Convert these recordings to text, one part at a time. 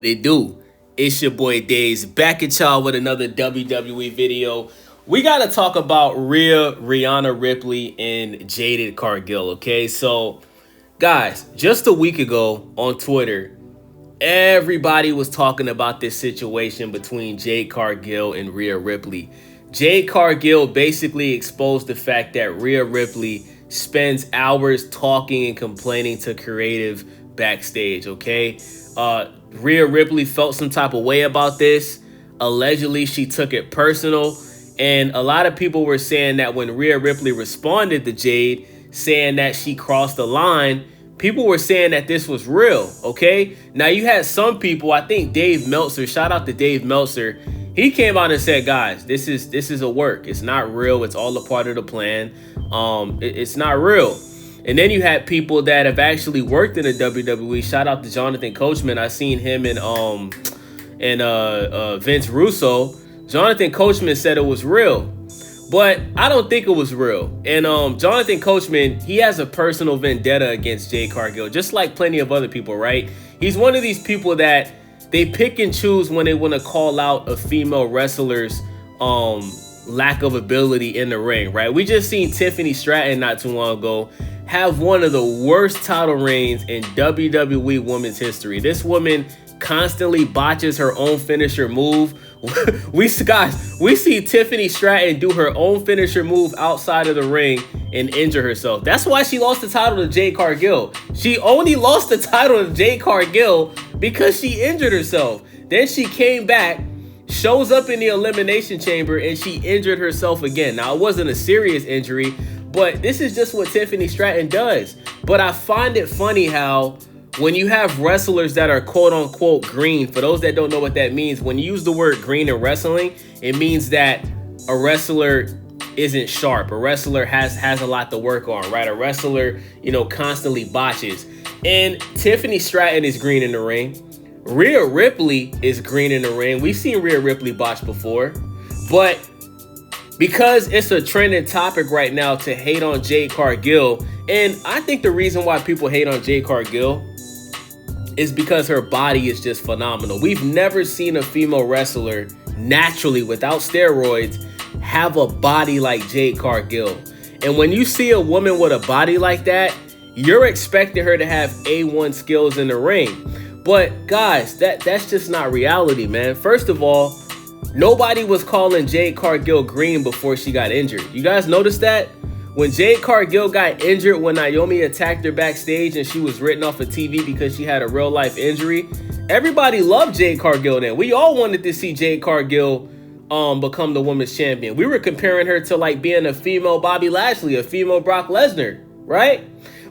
They do. It's your boy Days back at y'all with another WWE video. We gotta talk about Rihanna Ripley and Jade Cargill. Okay, so guys, just a week ago on Twitter, everybody was talking about this situation between Jade Cargill and Rhea Ripley. Jade Cargill basically exposed the fact that Rhea Ripley spends hours talking and complaining to creative backstage. Okay, Rhea Ripley felt some type of way about this. Allegedly, she took it personal. And a lot of people were saying that when Rhea Ripley responded to Jade, saying that she crossed the line, people were saying that this was real, okay? Now, you had some people, I think Dave Meltzer, shout out to Dave Meltzer, he came out and said, guys, this is a work. It's not real. It's all a part of the plan. It's not real. And then you had people that have actually worked in the WWE. Shout out to Jonathan Coachman. I seen him and Vince Russo. Jonathan Coachman said it was real, but I don't think it was real. And Jonathan Coachman, he has a personal vendetta against Jade Cargill, just like plenty of other people, right? He's one of these people that they pick and choose when they want to call out a female wrestler's lack of ability in the ring, right? We just seen Tiffany Stratton not too long ago have one of the worst title reigns in WWE women's history. This woman constantly botches her own finisher move. we see Tiffany Stratton do her own finisher move outside of the ring and injure herself. That's why she lost the title to Jade Cargill. She only lost the title to Jade Cargill because she injured herself. Then she came back, shows up in the Elimination Chamber, and she injured herself again. Now, it wasn't a serious injury, but this is just what Tiffany Stratton does. But I find it funny how when you have wrestlers that are quote unquote green, for those that don't know what that means, when you use the word green in wrestling, it means that a wrestler isn't sharp. A wrestler has a lot to work on, right? A wrestler, constantly botches. And Tiffany Stratton is green in the ring. Rhea Ripley is green in the ring. We've seen Rhea Ripley botch before, but because it's a trending topic right now to hate on Jade Cargill, and I think the reason why people hate on Jade Cargill is because her body is just phenomenal. We've never seen a female wrestler naturally, without steroids, have a body like Jade Cargill. And when you see a woman with a body like that, you're expecting her to have A1 skills in the ring. But guys, that's just not reality, man. First of all, nobody was calling Jade Cargill green before she got injured. You guys notice that? When Jade Cargill got injured, when Naomi attacked her backstage and she was written off of TV because she had a real life injury, everybody loved Jade Cargill then. We all wanted to see Jade Cargill become the women's champion. We were comparing her to like being a female Bobby Lashley, a female Brock Lesnar, right?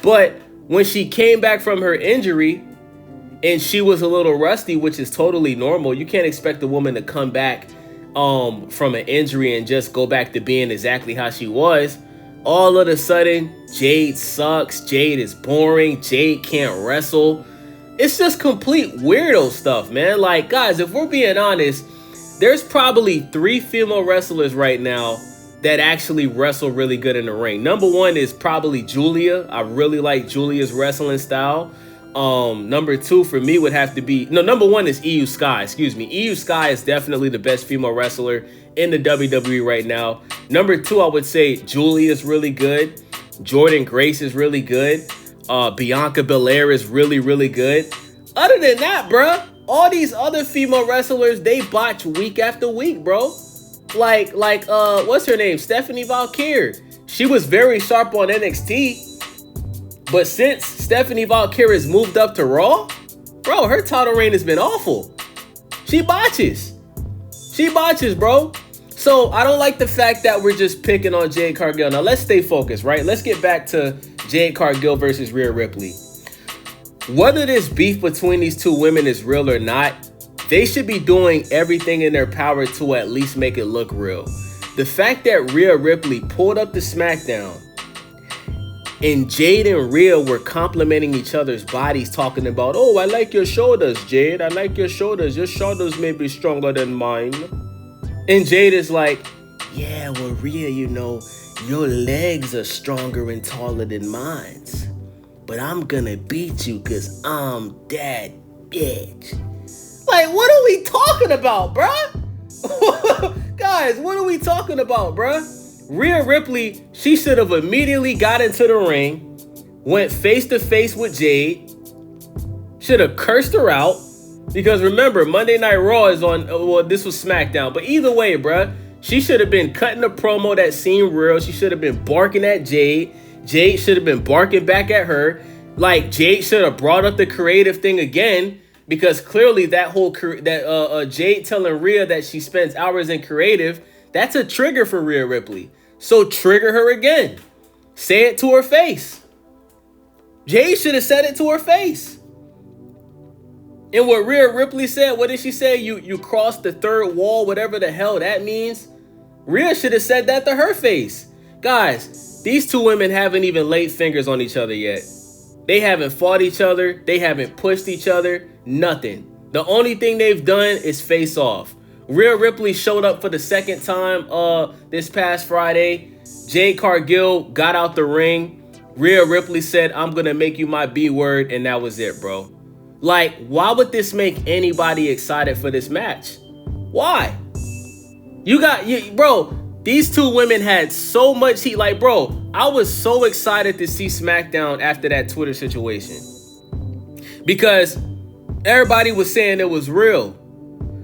But when she came back from her injury and she was a little rusty, which is totally normal. You can't expect a woman to come back from an injury and just go back to being exactly how she was. All of a sudden, Jade sucks. Jade is boring. Jade can't wrestle. It's just complete weirdo stuff, man. Like, guys, if we're being honest, there's probably 3 female wrestlers right now that actually wrestle really good in the ring. Number 1 is probably Julia. I really like Julia's wrestling style. Number 2 for me would have to be, number 1 is EU Sky, EU Sky is definitely the best female wrestler in the WWE right now. Number 2, I would say Julia is really good. Jordynne Grace is really good. Bianca Belair is really, really good. Other than that, bruh, all these other female wrestlers, they botch week after week, bro. Like, what's her name? Stephanie Valkyrie. She was very sharp on NXT. But since Stephanie Valkyrie has moved up to Raw, bro, her title reign has been awful. She botches, bro. So I don't like the fact that we're just picking on Jade Cargill. Now let's stay focused, right? Let's get back to Jade Cargill versus Rhea Ripley. Whether this beef between these two women is real or not, they should be doing everything in their power to at least make it look real. The fact that Rhea Ripley pulled up to SmackDown and Jade and Rhea were complimenting each other's bodies, talking about, oh, I like your shoulders, Jade. I like your shoulders. Your shoulders may be stronger than mine. And Jade is like, yeah, well, Rhea, your legs are stronger and taller than mine. But I'm gonna beat you because I'm that bitch. Like, what are we talking about, bruh? Guys, what are we talking about, bruh? Rhea Ripley, she should have immediately got into the ring, went face to face with Jade, should have cursed her out. Because remember, Monday Night Raw is on, well, this was SmackDown. But either way, bruh, she should have been cutting a promo that seemed real. She should have been barking at Jade. Jade should have been barking back at her. Like, Jade should have brought up the creative thing again. Because clearly Jade telling Rhea that she spends hours in creative, that's a trigger for Rhea Ripley. So trigger her again. Say it to her face. Jade should have said it to her face. And what Rhea Ripley said, what did she say? You crossed the third wall, whatever the hell that means. Rhea should have said that to her face. Guys, these two women haven't even laid fingers on each other yet. They haven't fought each other. They haven't pushed each other. Nothing. The only thing they've done is face off. Rhea Ripley showed up for the second time this past Friday. Jade Cargill got out the ring. Rhea Ripley said, "I'm going to make you my B word," and that was it, bro. Like, why would this make anybody excited for this match? Why? Bro, these two women had so much heat. Like, bro, I was so excited to see SmackDown after that Twitter situation. Because everybody was saying it was real.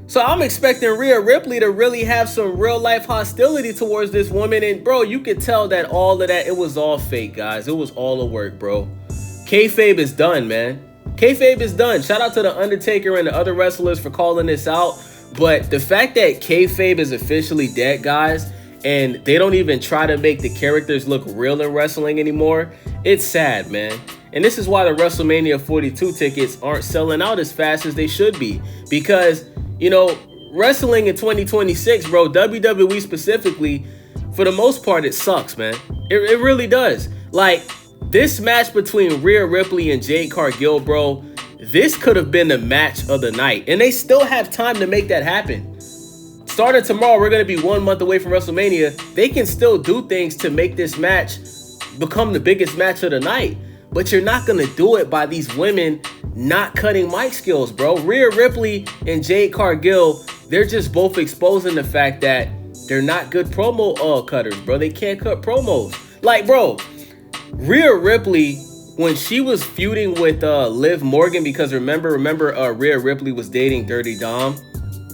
So I'm expecting Rhea Ripley to really have some real life hostility towards this woman. And bro, you could tell that all of that, it was all fake, guys. It was all a work, bro. Kayfabe is done, man. Kayfabe is done. Shout out to The Undertaker and the other wrestlers for calling this out. But the fact that kayfabe is officially dead, guys, and they don't even try to make the characters look real in wrestling anymore, it's sad, man. And this is why the WrestleMania 42 tickets aren't selling out as fast as they should be. Because, you know, wrestling in 2026, bro, WWE specifically, for the most part, it sucks, man. It really does. Like, this match between Rhea Ripley and Jade Cargill, bro, this could have been the match of the night. And they still have time to make that happen. Starting tomorrow, we're going to be 1 month away from WrestleMania. They can still do things to make this match become the biggest match of the night. But you're not going to do it by these women not cutting mic skills, bro. Rhea Ripley and Jade Cargill, they're just both exposing the fact that they're not good promo cutters, bro. They can't cut promos. Like, bro, Rhea Ripley, when she was feuding with Liv Morgan, because remember Rhea Ripley was dating Dirty Dom.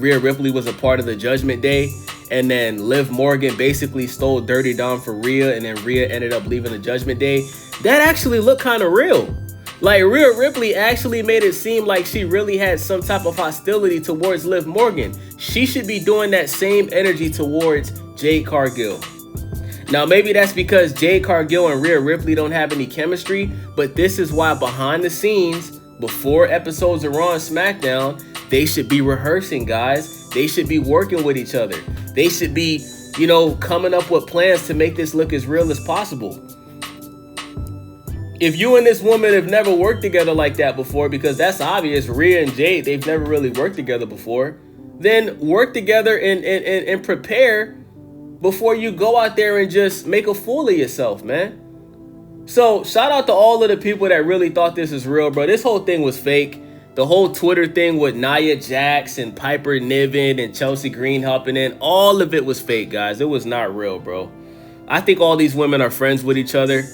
Rhea Ripley was a part of the Judgment Day, and then Liv Morgan basically stole Dirty Dom for Rhea, and then Rhea ended up leaving the Judgment Day. That actually looked kind of real. Like, Rhea Ripley actually made it seem like she really had some type of hostility towards Liv Morgan. She should be doing that same energy towards Jade Cargill. Now, maybe that's because Jade Cargill and Rhea Ripley don't have any chemistry, but this is why behind the scenes, before episodes are on SmackDown, they should be rehearsing, guys. They should be working with each other. They should be, you know, coming up with plans to make this look as real as possible. If you and this woman have never worked together like that before, because that's obvious, Rhea and Jade, they've never really worked together before, then work together and prepare before you go out there and just make a fool of yourself, man. So shout out to all of the people that really thought this is real, bro. This whole thing was fake. The whole Twitter thing with Nia Jax and Piper Niven and Chelsea Green hopping in, all of it was fake, guys. It was not real, bro. I think all these women are friends with each other.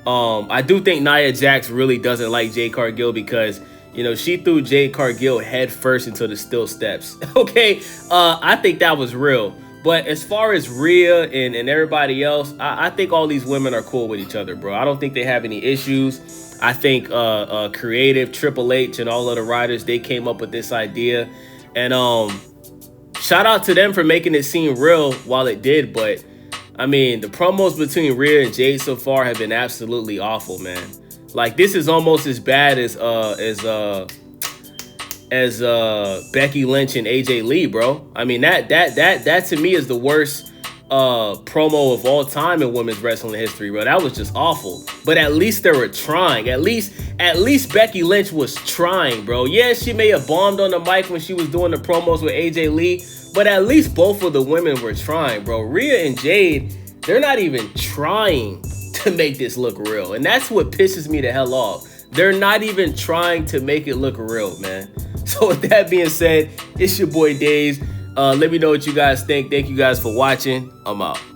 I do think Nia Jax really doesn't like Jade Cargill because, you know, she threw Jade Cargill head first into the steel steps. Okay, I think that was real. But as far as Rhea and everybody else, I think all these women are cool with each other, bro. I don't think they have any issues. I think creative Triple H and all of the writers, they came up with this idea. And shout out to them for making it seem real while it did. But, I mean, the promos between Rhea and Jade so far have been absolutely awful, man. Like, this is almost as bad as Becky Lynch and AJ Lee, bro. I mean, that to me is the worst promo of all time in women's wrestling history, bro. That was just awful. But at least they were trying. At least Becky Lynch was trying, bro. Yeah, she may have bombed on the mic when she was doing the promos with AJ Lee, but at least both of the women were trying, bro. Rhea and Jade, they're not even trying to make this look real. And that's what pisses me the hell off. They're not even trying to make it look real, man. So with that being said, it's your boy Days. Let me know what you guys think. Thank you guys for watching. I'm out.